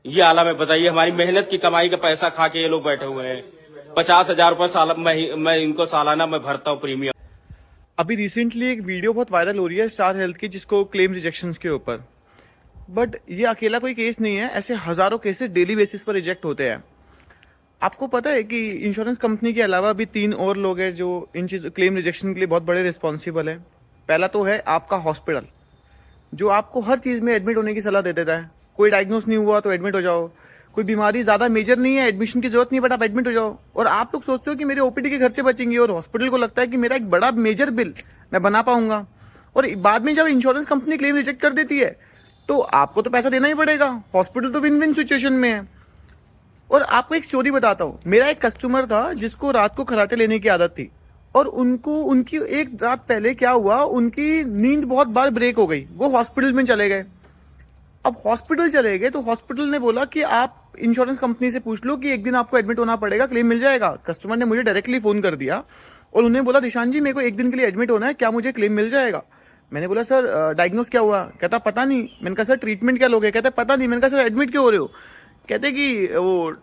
ये आला में बताइए, हमारी मेहनत की कमाई का पैसा खा के ये लोग बैठे हुए हैं। 50,000 रुपये साल मैं इनको सालाना मैं भरता हूँ प्रीमियम। अभी रिसेंटली एक वीडियो बहुत वायरल हो रही है स्टार हेल्थ की, जिसको क्लेम रिजेक्शंस के ऊपर। बट ये अकेला कोई केस नहीं है, ऐसे हजारों केसेस डेली बेसिस पर रिजेक्ट होते हैं। आपको पता है कि इंश्योरेंस कंपनी के अलावा भी 3 और लोग हैं जो इन चीज क्लेम रिजेक्शन के लिए बहुत बड़े रिस्पॉन्सिबल है। पहला तो है आपका हॉस्पिटल, जो आपको हर चीज में एडमिट होने की सलाह दे देता है। कोई डायग्नोस नहीं हुआ तो एडमिट हो जाओ, कोई बीमारी ज्यादा मेजर नहीं है, एडमिशन की जरूरत नहीं, बट आप एडमिट हो जाओ। और आप लोग सोचते हो कि मेरे ओपीडी के खर्चे बचेंगे, और हॉस्पिटल को लगता है कि मेरा एक बड़ा मेजर बिल मैं बना पाऊंगा। और बाद में जब इंश्योरेंस कंपनी क्लेम रिजेक्ट कर देती है तो आपको तो पैसा देना ही पड़ेगा। हॉस्पिटल तो विन विन सिचुएशन में है। और आपको एक स्टोरी बताता हूँ। मेरा एक कस्टमर था जिसको रात को खराटे लेने की आदत थी, और उनको उनकी एक रात पहले क्या हुआ, उनकी नींद बहुत बार ब्रेक हो गई। वो हॉस्पिटल में चले गए। अब हॉस्पिटल चले गए तो हॉस्पिटल ने बोला कि आप इंश्योरेंस कंपनी से पूछ लो कि एक दिन आपको एडमिट होना पड़ेगा, क्लेम मिल जाएगा। कस्टमर ने मुझे डायरेक्टली फोन कर दिया और उन्हें बोला, दिशान जी मेरे को एक दिन के लिए एडमिट होना है, क्या मुझे क्लेम मिल जाएगा? मैंने बोला सर डायग्नोस क्या हुआ? कहता पता नहीं। मैंने कहा सर ट्रीटमेंट क्या लोगे? कहते पता नहीं। मैंने कहा सर एडमिट क्यों हो रहे हो? कहते कि वो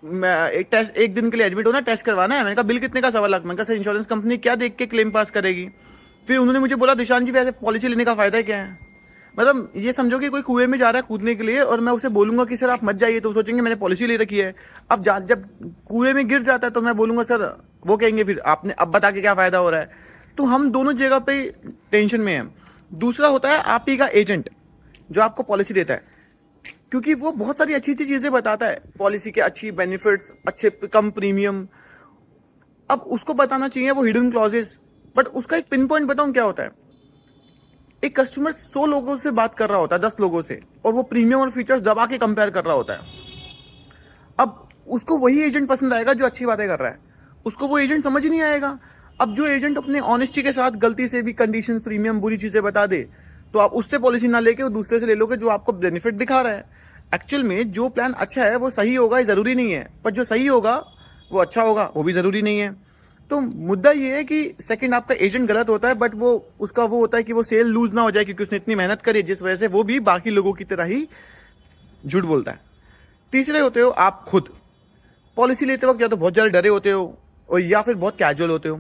मैं एक दिन के लिए एडमिट होना, टेस्ट करवाना है। मैंने कहा बिल कितने का? 1.25 लाख। मैंने कहा सर इंश्योरेंस कंपनी क्या देख के क्लेम पास करेगी? फिर उन्होंने मुझे बोला, दिशान जी वैसे पॉलिसी लेने का फायदा क्या है? मतलब ये समझो कि कोई कुएं में जा रहा है कूदने के लिए, और मैं उसे बोलूंगा कि सर आप मत जाइए, तो सोचेंगे मैंने पॉलिसी ले रखी है। अब जब कुएं में गिर जाता है तो मैं बोलूंगा सर, वो कहेंगे फिर आपने अब बता के क्या फायदा हो रहा है? तो हम दोनों जगह पे टेंशन में हैं। दूसरा होता है आप ही का एजेंट, जो आपको पॉलिसी देता है, क्योंकि वो बहुत सारी अच्छी अच्छी चीजें बताता है, पॉलिसी के अच्छी बेनिफिट्स, अच्छे कम प्रीमियम। अब उसको बताना चाहिए वो हिडन क्लॉजेस। बट उसका एक पिन पॉइंट बताऊं क्या होता है? एक कस्टमर 100 लोगों से बात कर रहा होता है, 10 लोगों से, और वो प्रीमियम और फीचर्स दबा के कंपेयर कर रहा होता है। अब उसको वही एजेंट पसंद आएगा जो अच्छी बातें कर रहा है, उसको वो एजेंट समझ ही नहीं आएगा। अब जो एजेंट अपने ऑनेस्टी के साथ गलती से भी कंडीशन, प्रीमियम, बुरी चीजें बता दे, तो आप उससे पॉलिसी ना लेके वो दूसरे से ले लोगे जो आपको बेनिफिट दिखा रहा है। एक्चुअल में जो प्लान अच्छा है वो सही होगा, ये जरूरी नहीं है, पर जो सही होगा वो अच्छा होगा, वो भी जरूरी नहीं है। तो मुद्दा ये है कि सेकंड आपका एजेंट गलत होता है, बट वो उसका वो होता है कि वो सेल लूज ना हो जाए, क्योंकि उसने इतनी मेहनत करी, जिस वजह से वो भी बाकी लोगों की तरह ही झूठ बोलता है। तीसरे होते हो आप खुद। पॉलिसी लेते वक्त या तो बहुत ज्यादा डरे होते हो, और या फिर बहुत कैजुअल होते हो।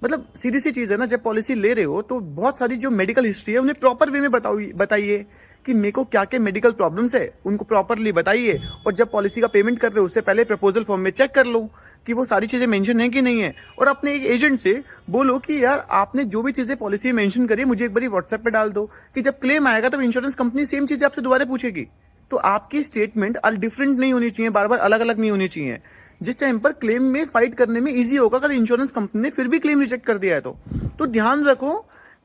मतलब सीधी सी चीज है ना, जब पॉलिसी ले रहे हो तो बहुत सारी जो मेडिकल हिस्ट्री है उन्हें प्रॉपर वे में बताइए कि मेरे को क्या क्या मेडिकल प्रॉब्लम्स है, उनको प्रॉपरली बताइए। और जब पॉलिसी का पेमेंट कर रहे हो उससे पहले प्रपोजल फॉर्म में चेक कर लो कि वो सारी चीजें मेंशन है कि नहीं है। और अपने एक एजेंट से बोलो कि यार आपने जो भी चीजें पॉलिसी में मेंशन करी मुझे एक बार व्हाट्सएप पे डाल दो, कि जब क्लेम आएगा तब इंश्योरेंस कंपनी सेम चीजें आपसे दोबारा पूछेगी। तो आपकी स्टेटमेंट डिफरेंट नहीं होनी चाहिए, बार बार अलग अलग नहीं होनी चाहिए, जिस टाइम पर क्लेम में फाइट करने में इजी होगा। अगर इंश्योरेंस कंपनी ने फिर भी क्लेम रिजेक्ट कर दिया है तो ध्यान रखो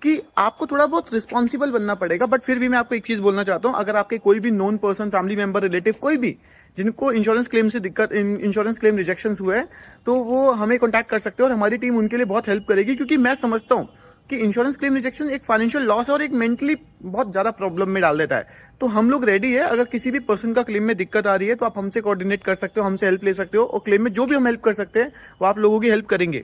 कि आपको थोड़ा बहुत रिस्पॉन्सिबल बनना पड़ेगा। बट फिर भी मैं आपको एक चीज बोलना चाहता हूं, अगर आपके कोई भी known person, family member, relative, कोई भी जिनको इंश्योरेंस क्लेम से दिक्कत, इंश्योरेंस क्लेम रिजेक्शन हुए हैं, तो वो हमें कॉन्टैक्ट कर सकते हो और हमारी टीम उनके लिए बहुत हेल्प करेगी। क्योंकि मैं समझता हूँ कि इंश्योरेंस क्लेम रिजेक्शन एक फाइनेंशियल लॉस और एक मेंटली बहुत ज्यादा प्रॉब्लम में डाल देता है। तो हम लोग रेडी है, अगर किसी भी पर्सन का क्लेम में दिक्कत आ रही है तो आप हमसे कोऑर्डिनेट कर सकते हो, हमसे हेल्प ले सकते हो, और क्लेम में जो भी हम हेल्प कर सकते हैं वो आप लोगों की हेल्प करेंगे।